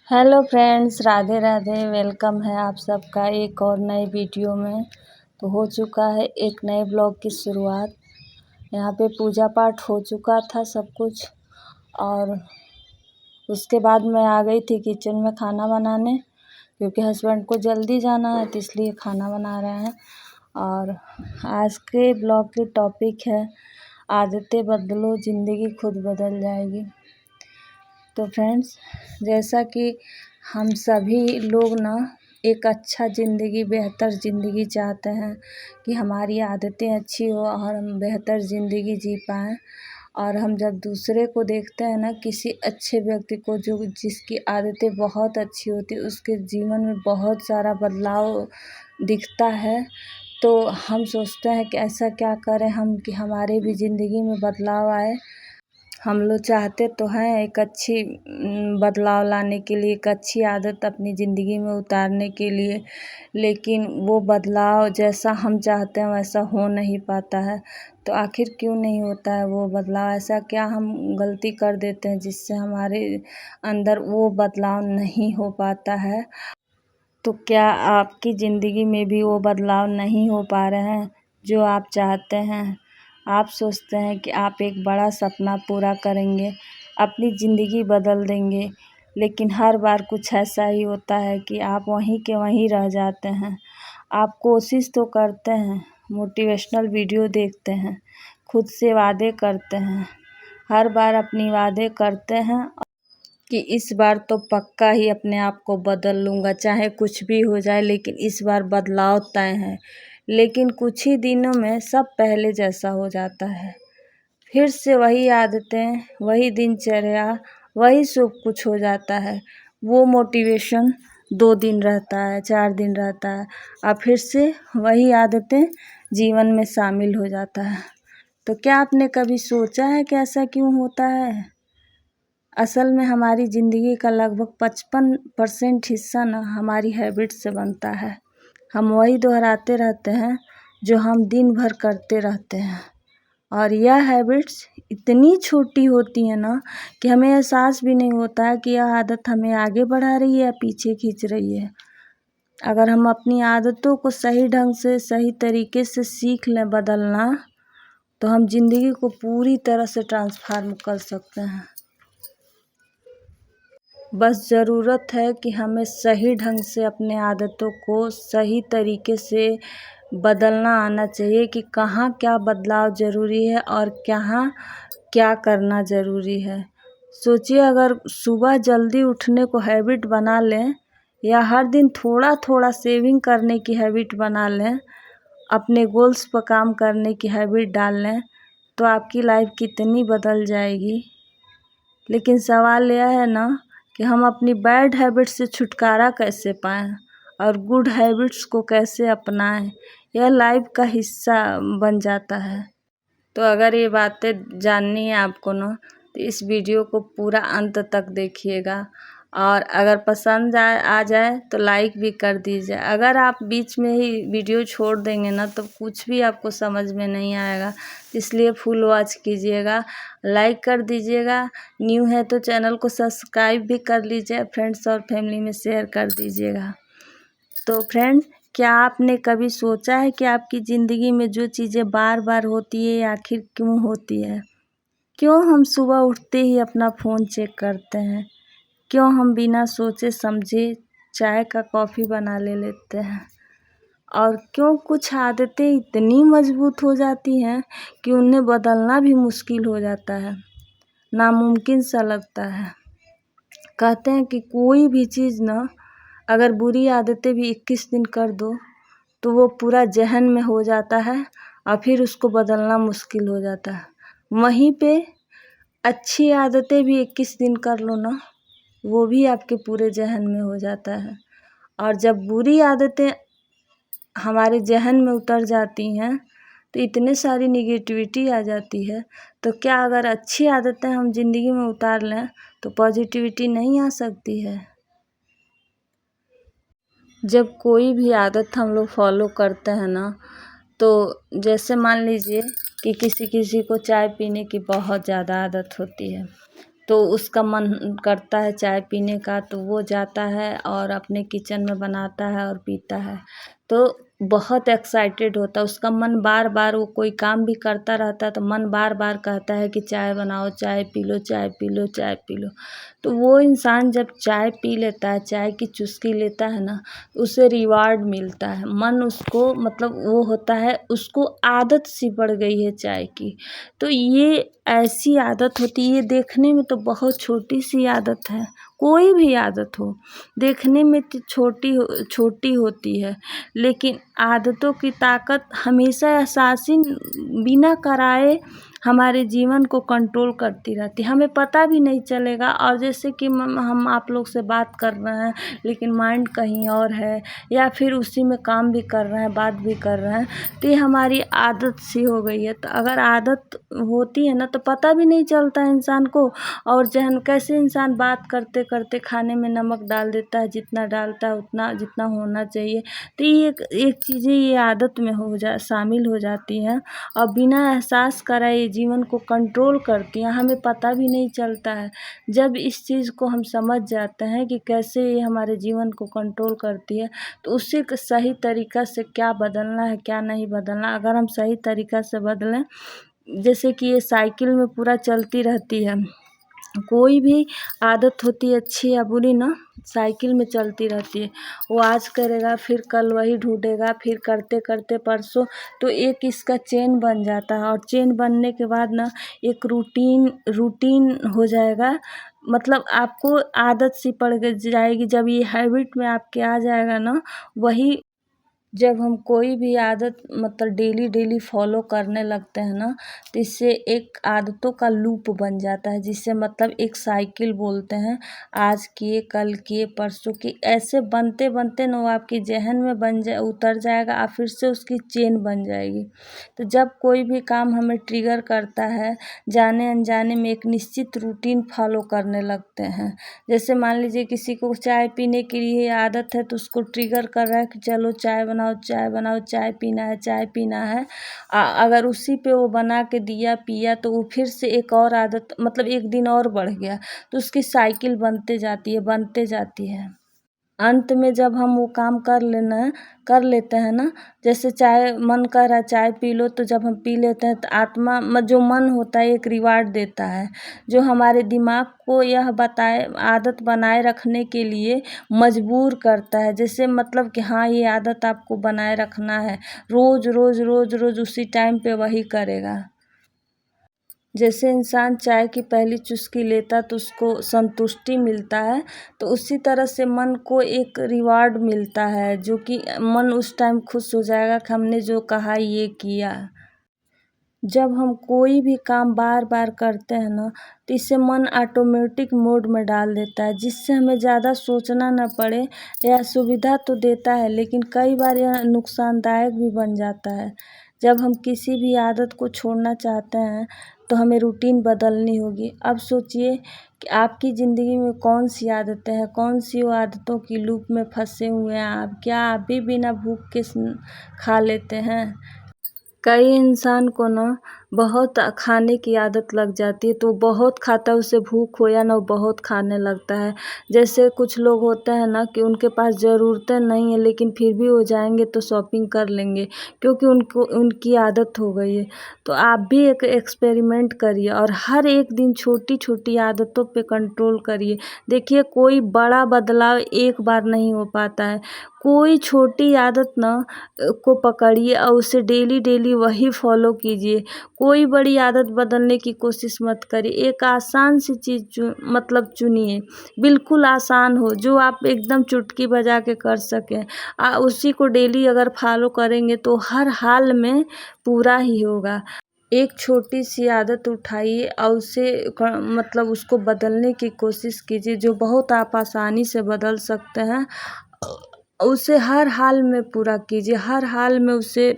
Hello friends, Radhe Radhe. Welcome है आप सबका एक और नए वीडियो में। तो हो चुका है एक नए ब्लॉग की शुरुआत। यहाँ पे पूजा पाठ हो चुका था सब कुछ, और उसके बाद मैं आ गई थी किचन में खाना बनाने, क्योंकि हस्बैंड को जल्दी जाना है तो इसलिए खाना बना रहे हैं। और आज के ब्लॉग की टॉपिक है आदतें बदलो, ज़िंदगी खुद बदल जाएगी। तो फ्रेंड्स, जैसा कि हम सभी लोग ना एक अच्छा ज़िंदगी, बेहतर ज़िंदगी चाहते हैं कि हमारी आदतें अच्छी हो और हम बेहतर ज़िंदगी जी पाएँ। और हम जब दूसरे को देखते हैं ना, किसी अच्छे व्यक्ति को जो जिसकी आदतें बहुत अच्छी होती, उसके जीवन में बहुत सारा बदलाव दिखता है, तो हम सोचते हैं कि ऐसा क्या करें हम कि हमारे भी ज़िंदगी में बदलाव आए। हम लोग चाहते तो हैं एक अच्छी बदलाव लाने के लिए, एक अच्छी आदत अपनी ज़िंदगी में उतारने के लिए, लेकिन वो बदलाव जैसा हम चाहते हैं वैसा हो नहीं पाता है। तो आखिर क्यों नहीं होता है वो बदलाव? ऐसा क्या हम गलती कर देते हैं जिससे हमारे अंदर वो बदलाव नहीं हो पाता है? तो क्या आपकी ज़िंदगी में भी वो बदलाव नहीं हो पा रहे हैं जो आप चाहते हैं? आप सोचते हैं कि आप एक बड़ा सपना पूरा करेंगे, अपनी ज़िंदगी बदल देंगे, लेकिन हर बार कुछ ऐसा ही होता है कि आप वहीं के वहीं रह जाते हैं। आप कोशिश तो करते हैं, मोटिवेशनल वीडियो देखते हैं, खुद से वादे करते हैं, हर बार अपनी वादे करते हैं कि इस बार तो पक्का ही अपने आप को बदल लूँगा, चाहे कुछ भी हो जाए, लेकिन इस बार बदलाव तय है। लेकिन कुछ ही दिनों में सब पहले जैसा हो जाता है, फिर से वही आदतें, वही दिनचर्या, वही सब कुछ हो जाता है। वो मोटिवेशन 2 दिन रहता है, 4 दिन रहता है, और फिर से वही आदतें जीवन में शामिल हो जाता है। तो क्या आपने कभी सोचा है कि ऐसा क्यों होता है? असल में हमारी ज़िंदगी का लगभग 55% हिस्सा ना हमारी हैबिट से बनता है। हम वही दोहराते रहते हैं जो हम दिन भर करते रहते हैं, और यह हैबिट्स इतनी छोटी होती है ना कि हमें एहसास भी नहीं होता है कि यह आदत हमें आगे बढ़ा रही है या पीछे खींच रही है। अगर हम अपनी आदतों को सही ढंग से, सही तरीके से सीख लें बदलना, तो हम ज़िंदगी को पूरी तरह से ट्रांसफॉर्म कर सकते हैं। बस ज़रूरत है कि हमें सही ढंग से अपने आदतों को सही तरीके से बदलना आना चाहिए कि कहाँ क्या बदलाव ज़रूरी है और कहाँ क्या करना ज़रूरी है। सोचिए, अगर सुबह जल्दी उठने को हैबिट बना लें, या हर दिन थोड़ा थोड़ा सेविंग करने की हैबिट बना लें, अपने गोल्स पर काम करने की हैबिट डाल लें, तो आपकी लाइफ कितनी बदल जाएगी। लेकिन सवाल यह है ना कि हम अपनी बैड हैबिट से छुटकारा कैसे पाएँ और गुड हैबिट्स को कैसे अपनाएं। यह लाइफ का हिस्सा बन जाता है। तो अगर ये बातें जाननी है आपको ना, तो इस वीडियो को पूरा अंत तक देखिएगा, और अगर पसंद आ जाए तो लाइक भी कर दीजिए। अगर आप बीच में ही वीडियो छोड़ देंगे ना, तो कुछ भी आपको समझ में नहीं आएगा, इसलिए फुल वॉच कीजिएगा, लाइक कर दीजिएगा। न्यू है तो चैनल को सब्सक्राइब भी कर लीजिए, फ्रेंड्स और फैमिली में शेयर कर दीजिएगा। तो फ्रेंड्स, क्या आपने कभी सोचा है कि आपकी ज़िंदगी में जो चीज़ें बार बार होती है आखिर क्यों होती है? क्यों हम सुबह उठते ही अपना फ़ोन चेक करते हैं? क्यों हम बिना सोचे समझे चाय का कॉफ़ी बना लेते हैं? और क्यों कुछ आदतें इतनी मजबूत हो जाती हैं कि उन्हें बदलना भी मुश्किल हो जाता है, नामुमकिन सा लगता है। कहते हैं कि कोई भी चीज़ ना, अगर बुरी आदतें भी 21 दिन कर दो तो वो पूरा ज़हन में हो जाता है, और फिर उसको बदलना मुश्किल हो जाता है। वहीं पे अच्छी आदतें भी 21 दिन कर लो ना, वो भी आपके पूरे ज़हन में हो जाता है। और जब बुरी आदतें हमारे ज़हन में उतर जाती हैं तो इतने सारी निगेटिविटी आ जाती है। तो क्या अगर अच्छी आदतें हम ज़िंदगी में उतार लें तो पॉजिटिविटी नहीं आ सकती है? जब कोई भी आदत हम लोग फॉलो करते हैं ना, तो जैसे मान लीजिए कि किसी किसी को चाय पीने की बहुत ज़्यादा आदत होती है, तो उसका मन करता है चाय पीने का, तो वो जाता है और अपने किचन में बनाता है और पीता है। तो बहुत एक्साइटेड होता है, उसका मन बार बार, वो कोई काम भी करता रहता है तो मन बार बार कहता है कि चाय बनाओ, चाय पी लो, चाय पी लो, चाय पी लो। तो वो इंसान जब चाय पी लेता है, चाय की चुस्की लेता है ना, उसे रिवार्ड मिलता है। मन उसको मतलब वो होता है, उसको आदत सी पड़ गई है चाय की। तो ये ऐसी आदत होती है, ये देखने में तो बहुत छोटी सी आदत है, कोई भी आदत हो देखने में तो छोटी होती है, लेकिन आदतों की ताकत हमेशा एहसास ही बिना कराए हमारे जीवन को कंट्रोल करती रहती है, हमें पता भी नहीं चलेगा। और जैसे कि हम आप लोग से बात कर रहे हैं लेकिन माइंड कहीं और है, या फिर उसी में काम भी कर रहे हैं, बात भी कर रहे हैं, तो ये हमारी आदत सी हो गई है। तो अगर आदत होती है ना तो पता भी नहीं चलता इंसान को। और जहन कैसे इंसान बात करते करते खाने में नमक डाल देता है, जितना डालता है उतना जितना होना चाहिए। तो ये एक चीज़ें ये आदत में शामिल हो जाती हैं और बिना एहसास कराए जीवन को कंट्रोल करती हैं, हमें पता भी नहीं चलता है। जब इस चीज़ को हम समझ जाते हैं कि कैसे ये हमारे जीवन को कंट्रोल करती है, तो उसे सही तरीक़ा से क्या बदलना है, क्या नहीं बदलना। अगर हम सही तरीक़ा से बदलें, जैसे कि ये साइकिल में पूरा चलती रहती है, कोई भी आदत होती है अच्छी या बुरी ना, साइकिल में चलती रहती है। वो आज करेगा, फिर कल वही ढूँढेगा, फिर करते करते परसों, तो एक इसका चेन बन जाता है। और चेन बनने के बाद ना एक रूटीन हो जाएगा, मतलब आपको आदत सी पड़ जाएगी। जब ये हैबिट में आपके आ जाएगा ना, वही जब हम कोई भी आदत मतलब डेली फॉलो करने लगते हैं ना, तो इससे एक आदतों का लूप बन जाता है, जिससे मतलब एक साइकिल बोलते हैं। आज किए, कल किए, परसों किए, ऐसे बनते बनते ना वो आपके ज़हन में उतर जाएगा और फिर से उसकी चेन बन जाएगी। तो जब कोई भी काम हमें ट्रिगर करता है, जाने अनजाने में एक निश्चित रूटीन फॉलो करने लगते हैं। जैसे मान लीजिए किसी को चाय पीने की लिए आदत है, तो उसको ट्रिगर कर रहा है कि चलो चाय बनाओ, चाय पीना है। अगर उसी पे वो बना के दिया, पिया, तो वो फिर से एक और आदत मतलब एक दिन और बढ़ गया, तो उसकी साइकिल बनते जाती है। अंत में जब हम वो काम कर लेते हैं ना, जैसे चाय मन कर रहा है चाय पी लो, तो जब हम पी लेते हैं तो आत्मा जो मन होता है एक रिवार्ड देता है, जो हमारे दिमाग को यह आदत बनाए रखने के लिए मजबूर करता है। जैसे मतलब कि हाँ, ये आदत आपको बनाए रखना है, रोज़ उसी टाइम पे वही करेगा। जैसे इंसान चाय की पहली चुस्की लेता तो उसको संतुष्टि मिलता है, तो उसी तरह से मन को एक रिवार्ड मिलता है, जो कि मन उस टाइम खुश हो जाएगा कि हमने जो कहा ये किया। जब हम कोई भी काम बार बार करते हैं ना, तो इससे मन ऑटोमेटिक मोड में डाल देता है, जिससे हमें ज़्यादा सोचना न पड़े। यह सुविधा तो देता है, लेकिन कई बार यह नुकसानदायक भी बन जाता है। जब हम किसी भी आदत को छोड़ना चाहते हैं, तो हमें रूटीन बदलनी होगी। अब सोचिए कि आपकी ज़िंदगी में कौन सी आदतें हैं, कौन सी वो आदतों की लूप में फंसे हुए हैं आप। क्या आप भी बिना भूख के खा लेते हैं? कई इंसान को ना बहुत खाने की आदत लग जाती है, तो वो बहुत खाता है, उसे भूख हो या ना, वो बहुत खाने लगता है। जैसे कुछ लोग होते हैं ना कि उनके पास ज़रूरतें नहीं है, लेकिन फिर भी वो जाएंगे तो शॉपिंग कर लेंगे, क्योंकि उनकी आदत हो गई है। तो आप भी एक एक्सपेरिमेंट करिए और हर एक दिन छोटी छोटी आदतों पे कंट्रोल करिए। देखिए, कोई बड़ा बदलाव एक बार नहीं हो पाता है। कोई छोटी आदत ना को पकड़िए और उसे डेली वही फॉलो कीजिए। कोई बड़ी आदत बदलने की कोशिश मत करिए। एक आसान सी चीज़ मतलब चुनिए, बिल्कुल आसान हो, जो आप एकदम चुटकी बजा के कर सकें। उसी को डेली अगर फॉलो करेंगे तो हर हाल में पूरा ही होगा। एक छोटी सी आदत उठाइए और मतलब उसको बदलने की कोशिश कीजिए, जो बहुत आप आसानी से बदल सकते हैं। उसे हर हाल में पूरा कीजिए, हर हाल में उसे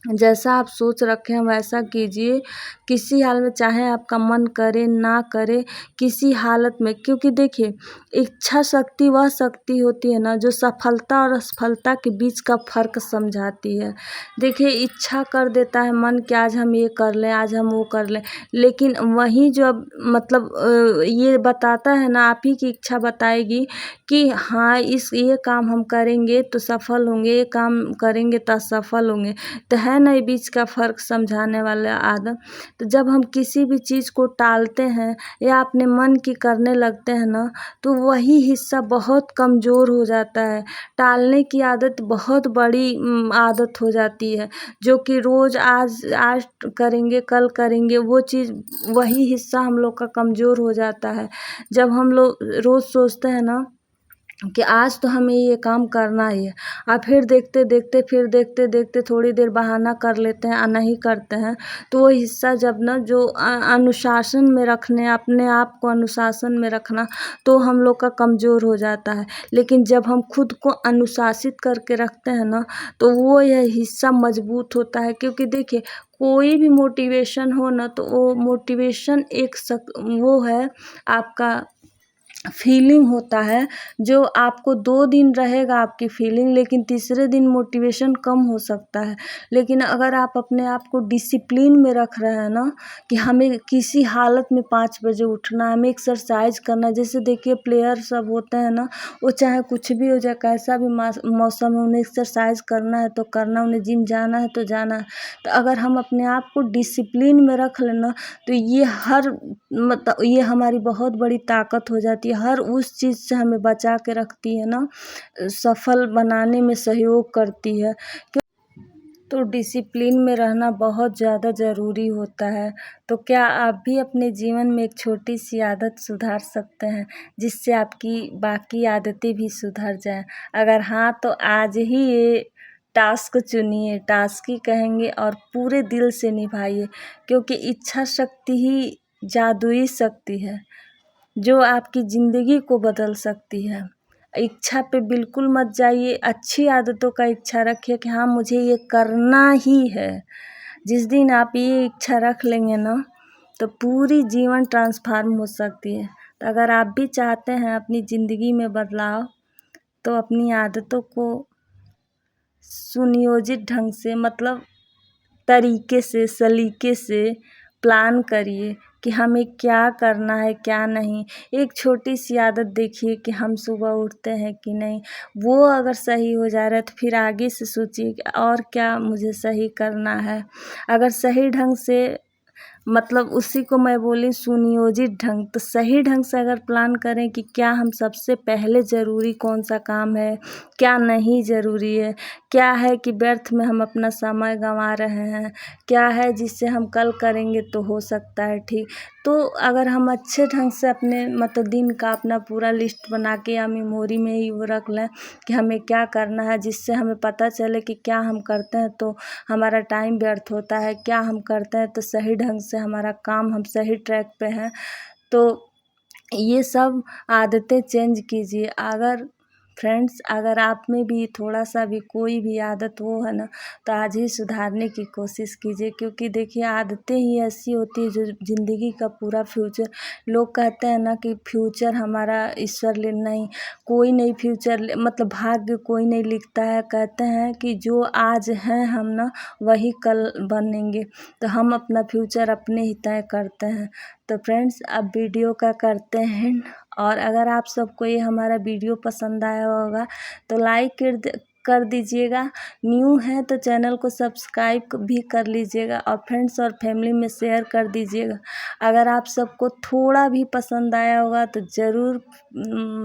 जैसा आप सोच रखे हैं वैसा कीजिए, किसी हाल में, चाहे आपका मन करे ना करे, किसी हालत में। क्योंकि देखिए, इच्छा शक्ति वह शक्ति होती है ना जो सफलता और असफलता के बीच का फ़र्क समझाती है। देखिए, इच्छा कर देता है मन कि आज हम ये कर लें, आज हम वो कर लें, लेकिन वहीं जो मतलब ये बताता है ना, आप ही की इच्छा बताएगी कि हाँ, ये काम हम करेंगे तो सफल होंगे, ये काम करेंगे तो असफल होंगे। तो है ना ये बीच का फ़र्क समझाने वाला आदम। तो जब हम किसी भी चीज़ को टालते हैं या अपने मन की करने लगते हैं ना, तो वही हिस्सा बहुत कमज़ोर हो जाता है। टालने की आदत बहुत बड़ी आदत हो जाती है, जो कि रोज़ आज करेंगे, कल करेंगे, वो चीज़, वही हिस्सा हम लोग का कमज़ोर हो जाता है। जब हम लोग रोज़ सोचते हैं ना कि आज तो हमें ये काम करना ही है, और फिर देखते देखते थोड़ी देर बहाना कर लेते हैं, नहीं करते हैं, तो वो हिस्सा जब ना जो अनुशासन में रखने, अपने आप को अनुशासन में रखना, तो हम लोग का कमज़ोर हो जाता है। लेकिन जब हम खुद को अनुशासित करके रखते हैं ना, तो वो यह हिस्सा मजबूत होता है। क्योंकि देखिए, कोई भी मोटिवेशन हो ना, तो वो मोटिवेशन वो है आपका फीलिंग होता है, जो आपको 2 दिन रहेगा आपकी फीलिंग, लेकिन तीसरे दिन मोटिवेशन कम हो सकता है। लेकिन अगर आप अपने आप को डिसिप्लिन में रख रहे हैं ना, कि हमें किसी हालत में 5 बजे उठना है, हमें एक्सरसाइज करना है। जैसे देखिए, प्लेयर सब होते हैं ना, वो चाहे कुछ भी हो जाए, कैसा भी मौसम हो, उन्हें एक्सरसाइज करना है तो करना, उन्हें जिम जाना है तो जाना है। तो अगर हम अपने आप को डिसिप्लिन में रख लें ना, तो ये हमारी बहुत बड़ी ताकत हो जाती है। हर उस चीज़ से हमें बचा के रखती है ना, सफल बनाने में सहयोग करती है। तो डिसिप्लिन में रहना बहुत ज़्यादा ज़रूरी होता है। तो क्या आप भी अपने जीवन में एक छोटी सी आदत सुधार सकते हैं, जिससे आपकी बाकी आदतें भी सुधर जाएं? अगर हाँ, तो आज ही ये टास्क चुनिए, टास्क ही कहेंगे, और पूरे दिल से निभाइए। क्योंकि इच्छा शक्ति ही जादुई शक्ति है, जो आपकी ज़िंदगी को बदल सकती है। इच्छा पे बिल्कुल मत जाइए, अच्छी आदतों का इच्छा रखिए कि हाँ, मुझे ये करना ही है। जिस दिन आप ये इच्छा रख लेंगे ना, तो पूरी जीवन ट्रांसफॉर्म हो सकती है। तो अगर आप भी चाहते हैं अपनी ज़िंदगी में बदलाव, तो अपनी आदतों को सुनियोजित ढंग से, मतलब तरीके से, सलीके से प्लान करिए कि हमें क्या करना है, क्या नहीं। एक छोटी सी आदत देखिए कि हम सुबह उठते हैं कि नहीं, वो अगर सही हो जा रहा है, तो फिर आगे से सोचिए कि और क्या मुझे सही करना है। अगर सही ढंग से, मतलब उसी को मैं बोली सुनियोजित ढंग, तो सही ढंग से अगर प्लान करें कि क्या हम सबसे पहले ज़रूरी कौन सा काम है, क्या नहीं ज़रूरी है, क्या है कि व्यर्थ में हम अपना समय गंवा रहे हैं, क्या है जिससे हम कल करेंगे तो हो सकता है ठीक। तो अगर हम अच्छे ढंग से अपने मतलब दिन का अपना पूरा लिस्ट बना के या मेमोरी में ही वो रख लें कि हमें क्या करना है, जिससे हमें पता चले कि क्या हम करते हैं तो हमारा टाइम व्यर्थ होता है, क्या हम करते हैं तो सही ढंग से हमारा काम, हम सही ट्रैक पे हैं। तो ये सब आदतें चेंज कीजिए। अगर आप में भी थोड़ा सा भी कोई भी आदत वो है ना, तो आज ही सुधारने की कोशिश कीजिए। क्योंकि देखिए, आदतें ही ऐसी होती है जो ज़िंदगी का पूरा फ्यूचर, लोग कहते हैं ना कि फ्यूचर हमारा ईश्वर नहीं, कोई नहीं फ्यूचर, मतलब भाग्य कोई नहीं लिखता है। कहते हैं कि जो आज हैं हम ना, वही कल बनेंगे। तो हम अपना फ्यूचर अपने ही तय करते हैं। तो फ्रेंड्स, अब वीडियो का करते हैं, और अगर आप सबको ये हमारा वीडियो पसंद आया होगा तो लाइक कर दीजिएगा। न्यू है तो चैनल को सब्सक्राइब भी कर लीजिएगा, और फ्रेंड्स और फैमिली में शेयर कर दीजिएगा। अगर आप सबको थोड़ा भी पसंद आया होगा तो ज़रूर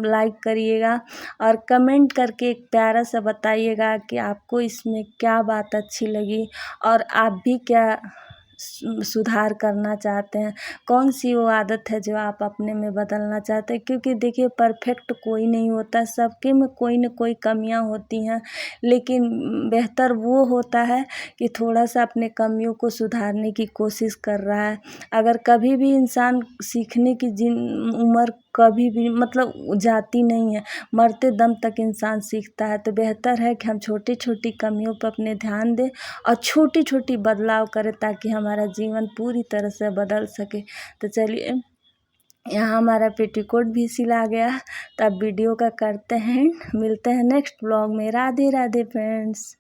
लाइक करिएगा, और कमेंट करके एक प्यारा सा बताइएगा कि आपको इसमें क्या बात अच्छी लगी, और आप भी क्या सुधार करना चाहते हैं, कौन सी वो आदत है जो आप अपने में बदलना चाहते हैं। क्योंकि देखिए, परफेक्ट कोई नहीं होता, सबके में कोई न कोई कमियां होती हैं, लेकिन बेहतर वो होता है कि थोड़ा सा अपने कमियों को सुधारने की कोशिश कर रहा है। अगर कभी भी इंसान सीखने की उम्र कभी भी मतलब जाती नहीं है, मरते दम तक इंसान सीखता है। तो बेहतर है कि हम छोटी छोटी कमियों पर अपने ध्यान दें और छोटी छोटी बदलाव करें ताकि हमारा जीवन पूरी तरह से बदल सके। तो चलिए, यहाँ हमारा पेटीकोट भी सिला गया। तो अब वीडियो का करते हैं, मिलते हैं नेक्स्ट ब्लॉग में। राधे राधे फ्रेंड्स।